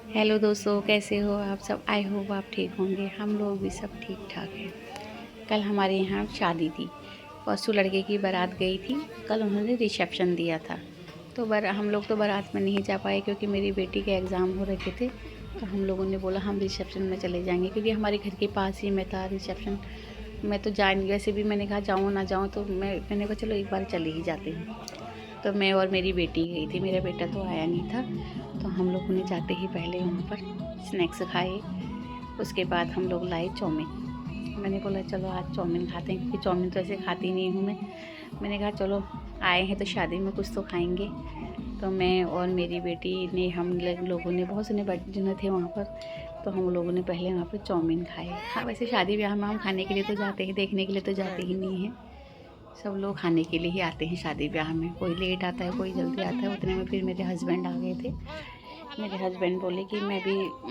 Hello दोस्तों, कैसे हो आप सब। आई होप आप ठीक होंगे। हम लोग भी सब ठीक ठाक हैं। कल हमारे यहाँ शादी थी। परसों लड़के की बारात गई थी। कल उन्होंने रिसेप्शन दिया था। तो हम लोग तो बारात में नहीं जा पाए क्योंकि मेरी बेटी के एग्ज़ाम हो रखे थे। तो हम लोगों ने बोला हम रिसेप्शन में चले जाएंगे क्योंकि हमारे घर के पास ही में था रिसेप्शन। मैं तो वैसे भी मैंने कहा जाऊँ ना जाऊँ, तो मैंने कहा चलो एक बार चले ही जाते हैं। तो मैं और मेरी बेटी गई थी, मेरा बेटा तो आया नहीं था। तो हम लोगों ने जाते ही पहले वहाँ पर स्नैक्स खाए। उसके बाद हम लोग लाए चाउमीन। मैंने बोला चलो आज चाउमीन खाते हैं क्योंकि चाउमीन तो ऐसे खाती नहीं हूँ मैं। मैंने कहा चलो आए हैं तो शादी में कुछ तो खाएंगे। तो मैं और मेरी बेटी ने लोगों ने बहुत से जने थे वहाँ पर। तो हम लोगों ने पहले वहाँ पर चाउमीन खाए। हाँ, वैसे शादी ब्याह में हम खाने के लिए तो जाते हैं, देखने के लिए तो जाते ही नहीं हैं। सब लोग खाने के लिए ही आते हैं शादी ब्याह में। कोई लेट आता है, कोई जल्दी आता है। उतने में फिर मेरे हस्बैंड आ गए थे। मेरे हस्बैंड बोले कि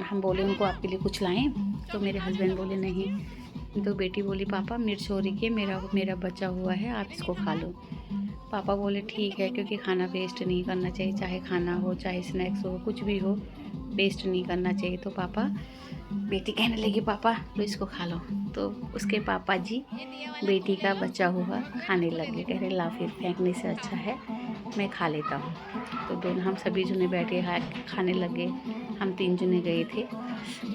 हम बोले उनको आपके लिए कुछ लाएं। तो मेरे हस्बैंड बोले नहीं। तो बेटी बोली पापा मिर्च हो रही है, मेरा मेरा बचा हुआ है, आप इसको खा लो। पापा बोले ठीक है, क्योंकि खाना वेस्ट नहीं करना चाहिए, चाहे खाना हो चाहे स्नैक्स हो कुछ भी हो, वेस्ट नहीं करना चाहिए। तो बेटी कहने लगी पापा लो इसको खा लो। तो उसके पापा जी बेटी का बचा हुआ खाने लगे। कह रहे ला फिर फेंकने से अच्छा है मैं खा लेता हूँ। तो दोनों हम सभी जने बैठे खाने लगे। हम 3 जने गए थे।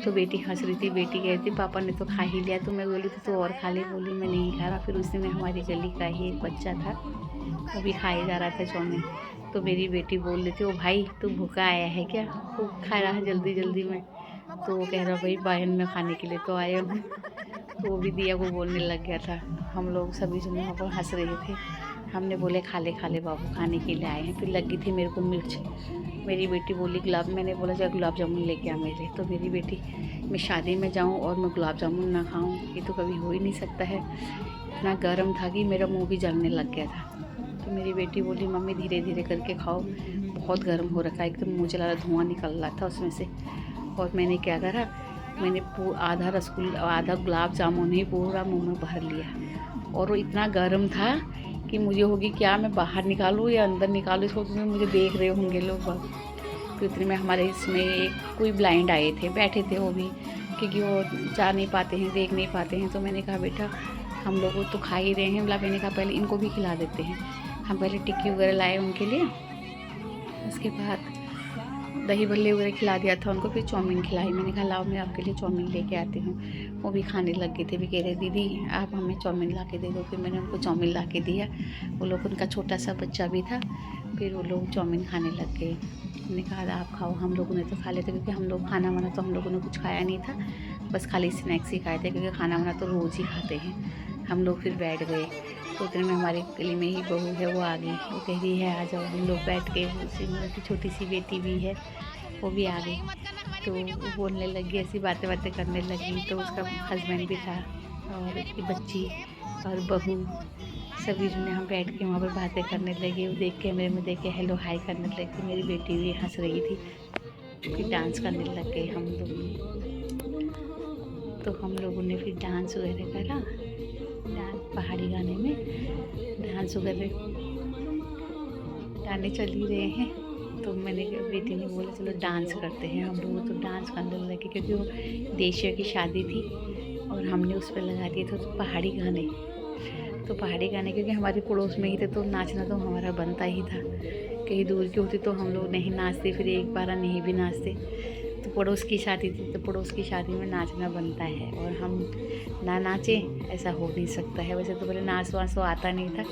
तो बेटी हंस रही थी, बेटी कह रही थी पापा ने तो खा ही लिया। तो मैं बोली थी तो और खा ले, बोली मैं नहीं खा रहा। फिर उसी में हमारी गली का ही एक बच्चा था, वो भी खाए जा रहा था चाउमीन। तो मेरी बेटी बोल रही थी ओ भाई तू भूखा आया है क्या, तू खा रहा है जल्दी जल्दी में। तो वो कह रहा भाई बहन में खाने के लिए तो आया हूँ। तो वो भी दिया को बोलने लग गया था। हम लोग सभी जने वहाँ पर हंस रहे थे। हमने बोले खा ले बाबू, खाने के लिए आए हैं। फिर लगी थी मेरे को मिर्च। मेरी बेटी बोली मैंने बोला चल गुलाब जामुन लेके आ मेरे। तो मेरी बेटी मैं शादी में जाऊँ और मैं गुलाब जामुन ना खाऊँ, ये तो कभी हो ही नहीं सकता है। इतना गर्म था कि मेरा मुँह भी जलने लग गया था। तो मेरी बेटी बोली मम्मी धीरे धीरे करके खाओ, बहुत गर्म हो रखा है, एकदम मुँह जला रहा, धुआं निकल रहा था उसमें से। और मैंने क्या करा, मैंने आधा गुलाब जामुन ही पूरा मुंह में भर लिया। और वो इतना गर्म था कि मुझे होगी क्या मैं बाहर निकालूँ या अंदर निकालूँ इसको, तो मुझे देख रहे होंगे लोग बाग। तो इतने में हमारे इसमें एक कोई ब्लाइंड आए थे, बैठे थे वो भी, क्योंकि वो जा नहीं पाते हैं, देख नहीं पाते हैं। तो मैंने कहा बेटा हम लोग तो खा ही रहे हैं, बोला मैंने कहा पहले इनको भी खिला देते हैं। हम पहले टिक्की वगैरह लाए उनके लिए, उसके बाद दही भल्ले वगैरह खिला दिया था उनको। फिर चाउमीन खिलाई। मैंने कहा लाओ मैं आपके लिए चाउमीन लेके आती हूँ। वो भी खाने लग गए थे, भी कह रहे दीदी आप हमें चाउमीन ला के दे दो। फिर मैंने उनको चाउमीन ला के दिया। वो लोग, उनका छोटा सा बच्चा भी था, फिर वो लोग चाउमीन खाने लग गए। मैंने कहा आप खाओ, हम लोगों ने तो खा लेते क्योंकि हम लोग खाना वाना तो हम लोगों ने कुछ खाया नहीं था, बस खाली स्नैक्स ही खाए थे क्योंकि खाना वाना तो रोज़ ही खाते हैं। हम लोग फिर बैठ गए। तो उतने में हमारी गली में ही बहू है वो आ गई। वो कह रही है आ जाओ, हम लोग बैठ के, उसी में उनकी छोटी सी बेटी भी है वो भी आ गई। तो वो बोलने लगी, ऐसी बातें करने लगी। तो उसका हस्बैंड भी था और उसकी बच्ची और बहू, सभी जने हम बैठ के वहाँ पर बातें करने लगे। वो देख के मेरे में देख के हेलो हाय करने लगी। मेरी बेटी भी हंस रही थी। फिर डांस करने लग गए हम लोग। तो हम लोगों ने फिर डांस वगैरह करा। पहाड़ी गाने में डांस वगैरह, गाने चल ही रहे हैं। तो मैंने बेटी ने बोला चलो डांस करते हैं। हम लोग तो डांस करने लगे क्योंकि वो देशिया की शादी थी और हमने उस पर लगा दिए थे तो पहाड़ी गाने। तो पहाड़ी गाने क्योंकि हमारे पड़ोस में ही थे तो नाचना तो हमारा बनता ही था। कहीं दूर की होती तो हम लोग नहीं नाचते, फिर एक बार नहीं भी नाचते। तो पड़ोस की शादी थी तो पड़ोस की शादी में नाचना बनता है, और हम ना नाचे ऐसा हो नहीं सकता है। वैसे तो पहले नाच वाच तो आता नहीं था,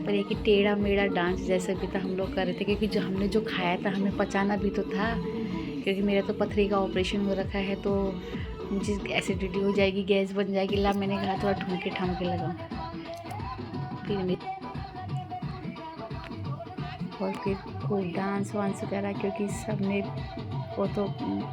पर एक ही टेढ़ा मेढ़ा डांस जैसे भी था हम लोग कर रहे थे क्योंकि जो हमने जो खाया था हमें पचाना भी तो था। क्योंकि मेरा तो पथरी का ऑपरेशन हो रखा है तो मुझे एसिडिटी हो जाएगी, गैस बन जाएगी। ला मैंने कहा थोड़ा ठुमके ठामके लगाऊं। फिर और फिर खूब डांस वांस करा क्योंकि सबने वो तो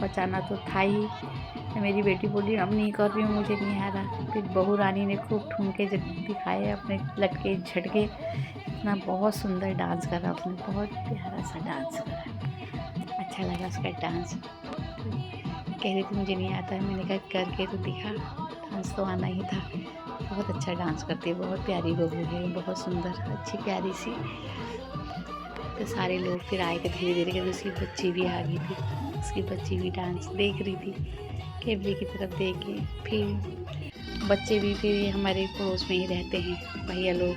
पचाना तो था ही। मेरी बेटी बोली अब नहीं कर रही हूँ, मुझे नहीं आ रहा। फिर बहू रानी ने खूब ठुमके दिखाए, अपने लटके झटके, इतना बहुत सुंदर डांस करा उसने, बहुत प्यारा सा डांस करा, अच्छा लगा उसका डांस। कह रही थी मुझे नहीं आता है, मैंने कहा करके तो दिखा, डांस तो आना ही था। बहुत अच्छा डांस करती है, बहुत प्यारी बहू है, बहुत सुंदर अच्छी प्यारी सी। तो सारे लोग फिर आए थे धीरे धीरे करके, उसकी बच्ची भी आ गई थी। उसकी बच्ची भी डांस देख रही थी, कैमरे की तरफ देख के। फिर बच्चे भी, फिर ये हमारे पड़ोस में ही रहते हैं भैया लोग,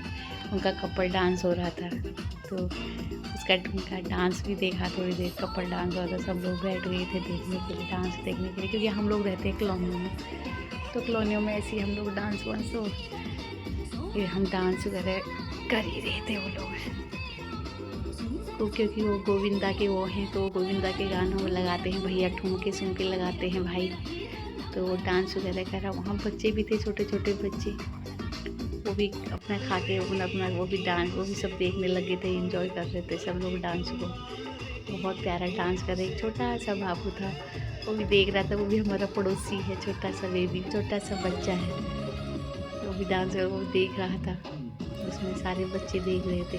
उनका कपल डांस हो रहा था तो उनका डांस भी देखा थोड़ी देर। कपल डांस हो रहा था, सब लोग बैठ गए थे देखने के लिए, डांस देखने के लिए, क्योंकि हम लोग रहते हैं कॉलोनियों में, तो कॉलोनियों में ऐसे ही हम लोग डांस वांस हो, फिर हम डांस वगैरह कर ही रहे थे वो लोग। तो क्योंकि वो गोविंदा के वो हैं, तो गोविंदा के गानों में लगाते हैं भैया, ठुमके सुमके लगाते हैं भाई, तो वो डांस वगैरह करा। वहाँ बच्चे भी थे, छोटे छोटे बच्चे, वो भी अपना खा के अपना वो भी डांस, वो भी सब देखने लगे थे, एंजॉय कर रहे थे सब लोग डांस को। बहुत प्यारा डांस कर रहे। एक छोटा सा बाबू था, वो भी देख रहा था, वो भी हमारा पड़ोसी है, छोटा सा बेबी, छोटा सा बच्चा है, वो भी डांस वो देख रहा था। उसमें सारे बच्चे देख रहे थे,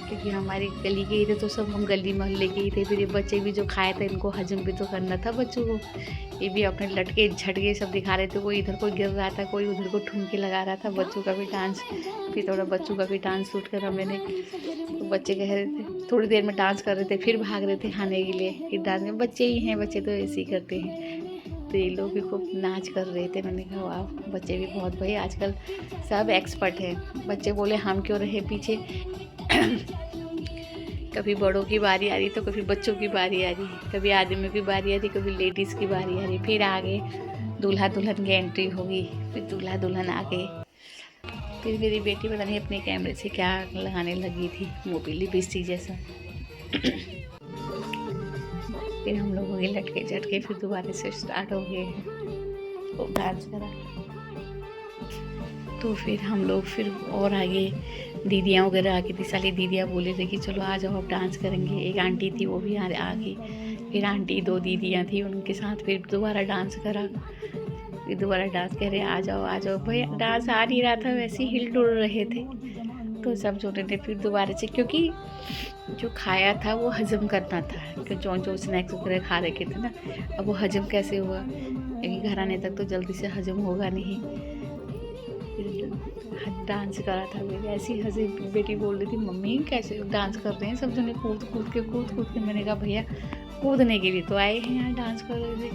क्योंकि हमारी गली के ही थे, तो सब हम गली मोहल्ले के ही थे। फिर ये बच्चे भी जो खाए थे, इनको हजम भी तो करना था बच्चों को, ये भी अपने लटके झटके सब दिखा रहे थे, कोई इधर को गिर रहा था, कोई उधर को ठुमके लगा रहा था। बच्चों का भी डांस, फिर थोड़ा बच्चों का भी डांस शूट करा मैंने, तो बच्चे कह रहे थे, थोड़ी देर में डांस कर रहे थे, फिर भाग रहे थे खाने के लिए। फिर डांस में बच्चे ही हैं, बच्चे तो ऐसे ही करते हैं, तो ये लोग भी खूब नाच कर रहे थे। मैंने कहा वाह, बच्चे भी बहुत, भाई आजकल सब एक्सपर्ट हैं। बच्चे बोले हम क्यों रहे पीछे कभी बड़ों की बारी आ रही तो कभी बच्चों की बारी आ रही, कभी आदमियों की बारी आ रही, कभी लेडीज़ की बारी आ रही। फिर आगे दूल्हा दुल्हन की एंट्री होगी, फिर दूल्हा दुल्हन आ गए। फिर मेरी बेटी पता नहीं अपने कैमरे से क्या लगाने लगी थी, मोबिल लिपस्टिक जैसा फिर हम लोग हो गए लटके झटके, फिर दोबारा से स्टार्ट हो गए, वो डांस करा। तो फिर हम लोग फिर और आगे दीदियाँ वगैरह आ गई थी, सारी दीदियाँ बोले थे कि चलो आ जाओ अब डांस करेंगे। एक आंटी थी वो भी आ गई, फिर आंटी दो दीदियाँ थी, उनके साथ फिर दोबारा डांस करा। फिर दोबारा डांस कह रहे आ जाओ भैया। डांस आ नहीं रहा था, वैसे ही हिल डुल रहे थे, तो सब जो रहे थे। फिर दोबारा से, क्योंकि जो खाया था वो हजम करना था, क्योंकि जो स्नैक्स वगैरह खा रखे थे ना, अब वो हजम कैसे हुआ, क्योंकि घर आने तक तो जल्दी से हजम होगा नहीं। डांस करा था मेरे, ऐसी हंसी। बेटी बोल रही थी मम्मी कैसे डांस कर रहे हैं सब जने, कूद कूद के। मैंने कहा भैया कूदने के लिए तो आए हैं, यहाँ डांस कर रहे थे।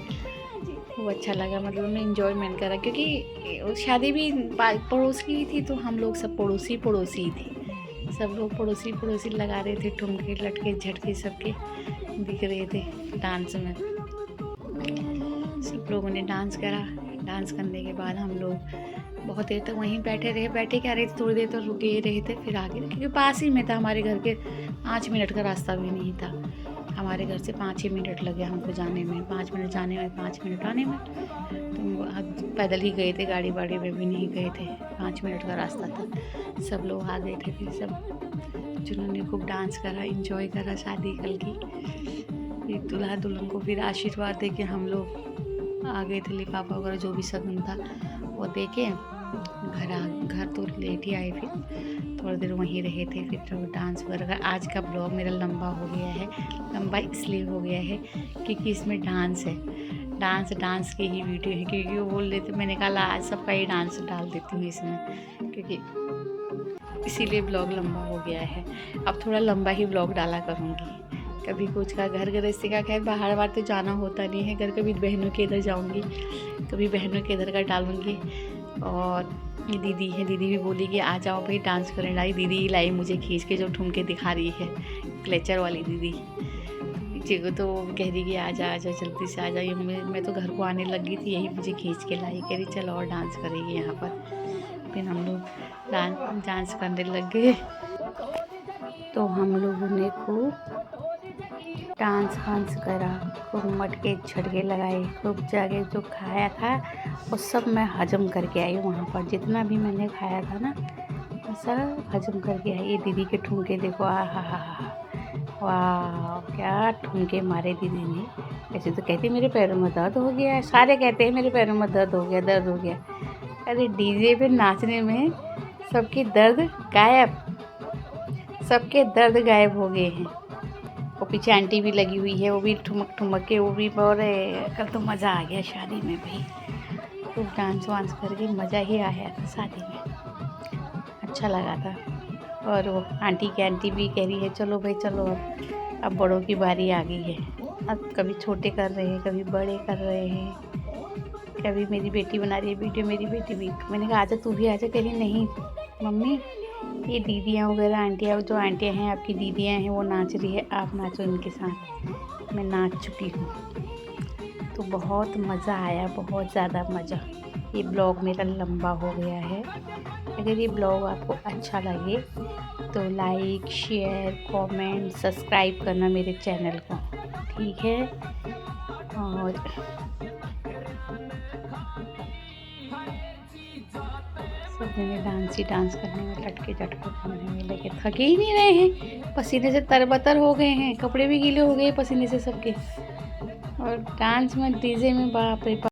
वो अच्छा लगा, मतलब हमने इंजॉयमेंट करा, क्योंकि शादी भी पड़ोस की थी, तो हम लोग सब पड़ोसी ही थे। सब लोग पड़ोसी लगा रहे थे, ठुमके लटके झटके सबके दिख रहे थे डांस में। सब लोगों ने डांस करा। डांस करने के बाद हम लोग बहुत देर तक वहीं बैठे क्या रहे थे, थोड़ी देर तो रुके ही रहे थे। फिर आगे, क्योंकि पास ही में था, हमारे घर के 5 मिनट का रास्ता भी नहीं था, हमारे घर से 5 ही मिनट लगे हमको जाने में, 5 मिनट जाने में 5 मिनट आने में। तो पैदल ही गए थे, गाड़ी वाड़ी में भी नहीं गए थे, 5 मिनट का रास्ता था। सब लोग आ गए थे, फिर सब जिन्होंने खूब डांस करा, इंजॉय करा शादी कल की। फिर दूल्हा दुल्हन को फिर आशीर्वाद दे के हम लोग आ गए थे, लिफाफा वगैरह जो भी शगुन था वो दे के घर तो लेट ही आए। फिर थोड़ी देर वहीं रहे थे, फिर तो डांस वगैरह। आज का ब्लॉग मेरा लंबा हो गया है, लंबा इसलिए हो गया है क्योंकि इसमें डांस है, डांस की ही वीडियो है, क्योंकि वो बोल रहे थे। मैंने कहा आज सबका ही डांस डाल देती हूँ इसमें, क्योंकि इसीलिए ब्लॉग लंबा हो गया है। अब थोड़ा लंबा ही ब्लॉग डाला करूँगी। कभी कुछ का घर गृहस्थी का, खैर बाहर बार तो जाना होता नहीं है, घर कभी बहनों के इधर जाऊँगी, कभी बहनों के इधर का डालूँगी। और ये दीदी है, दीदी भी बोली कि आ जाओ भाई डांस करने। लाई दीदी लाई मुझे खींच के, जो ठुमके दिखा रही है, क्लेचर वाली दीदी जी को, तो कह रही कि आ जा जल्दी से आ जा। मैं तो घर को आने लगी थी, यही मुझे खींच के लाई, कह रही चलो और डांस करेगी यहाँ पर। फिर हम लोग डांस करने लग गए, तो हम लोगों ने खूब डांस वांस करा, खूब मटके झटके लगाए, खूब जगह जो खाया था वो सब मैं हजम करके आई। वहाँ पर जितना भी मैंने खाया था ना, वो सब हजम करके आई। ये दीदी के ठुमके देखो, हा वाह क्या ठुमके मारे दीदी ने। ऐसे तो कहती मेरे पैरों में दर्द हो गया है, सारे कहते हैं मेरे पैरों में दर्द हो गया। अरे डीजे पे नाचने में सबके दर्द गायब हो गए हैं। वो पीछे आंटी भी लगी हुई है, वो भी ठुमक के, वो भी। और कल तो मज़ा आ गया शादी में भाई, खूब डांस वांस करके मज़ा ही आया था शादी में, अच्छा लगा था। और वो आंटी भी कह रही है चलो भाई चलो, अब बड़ों की बारी आ गई है। अब कभी छोटे कर रहे हैं, कभी बड़े कर रहे हैं, कभी मेरी बेटी बना रही है वीडियो, मेरी बेटी भी। मैंने कहा आजा तू भी आजा, कह रही नहीं मम्मी ये दीदियाँ वगैरह आंटियाँ, जो आंटियाँ हैं आपकी दीदियाँ हैं वो नाच रही है, आप नाचो इनके साथ। मैं नाच चुकी हूँ, तो बहुत मज़ा आया, बहुत ज़्यादा मज़ा। ये ब्लॉग मेरा लंबा हो गया है। अगर ये ब्लॉग आपको अच्छा लगे तो लाइक, शेयर, कमेंट, सब्सक्राइब करना मेरे चैनल को, ठीक है। और सब जने डांस ही डांस करने में, लटके झटके करने में लगे, थके ही नहीं रहे हैं, पसीने से तरबतर हो गए हैं, कपड़े भी गीले हो गए पसीने से सबके। और डांस में डीजे में बाप रे बाप।